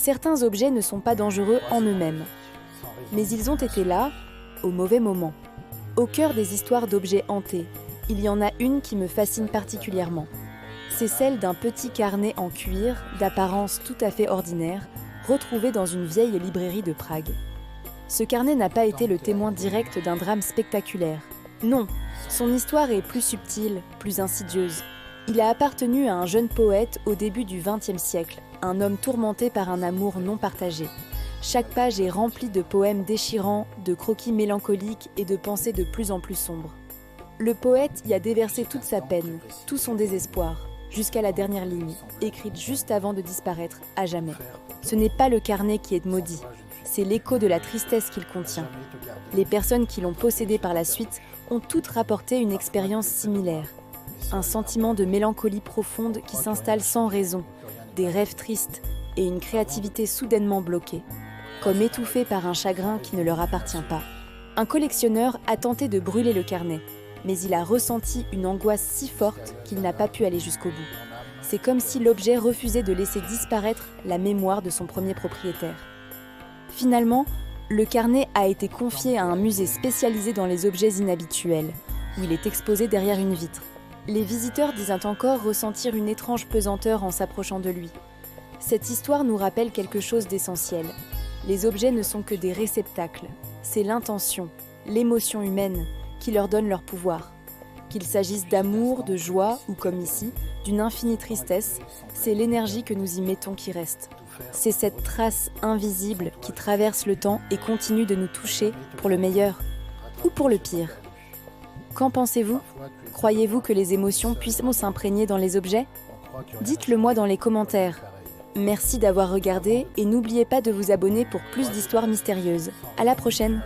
Certains objets ne sont pas dangereux en eux-mêmes, mais ils ont été là, au mauvais moment. Au cœur des histoires d'objets hantés, il y en a une qui me fascine particulièrement. C'est celle d'un petit carnet en cuir, d'apparence tout à fait ordinaire, retrouvé dans une vieille librairie de Prague. Ce carnet n'a pas été le témoin direct d'un drame spectaculaire. Non, son histoire est plus subtile, plus insidieuse. Il a appartenu à un jeune poète au début du XXe siècle, un homme tourmenté par un amour non partagé. Chaque page est remplie de poèmes déchirants, de croquis mélancoliques et de pensées de plus en plus sombres. Le poète y a déversé toute sa peine, tout son désespoir, jusqu'à la dernière ligne, écrite juste avant de disparaître à jamais. Ce n'est pas le carnet qui est maudit, c'est l'écho de la tristesse qu'il contient. Les personnes qui l'ont possédé par la suite ont toutes rapporté une expérience similaire. Un sentiment de mélancolie profonde qui s'installe sans raison, des rêves tristes et une créativité soudainement bloquée, comme étouffée par un chagrin qui ne leur appartient pas. Un collectionneur a tenté de brûler le carnet, mais il a ressenti une angoisse si forte qu'il n'a pas pu aller jusqu'au bout. C'est comme si l'objet refusait de laisser disparaître la mémoire de son premier propriétaire. Finalement, le carnet a été confié à un musée spécialisé dans les objets inhabituels, où il est exposé derrière une vitre. Les visiteurs disent encore ressentir une étrange pesanteur en s'approchant de lui. Cette histoire nous rappelle quelque chose d'essentiel. Les objets ne sont que des réceptacles. C'est l'intention, l'émotion humaine qui leur donne leur pouvoir. Qu'il s'agisse d'amour, de joie ou, comme ici, d'une infinie tristesse, c'est l'énergie que nous y mettons qui reste. C'est cette trace invisible qui traverse le temps et continue de nous toucher pour le meilleur ou pour le pire. Qu'en pensez-vous ? Croyez-vous que les émotions puissent s'imprégner dans les objets ? Dites-le moi dans les commentaires. Merci d'avoir regardé et n'oubliez pas de vous abonner pour plus d'histoires mystérieuses. À la prochaine!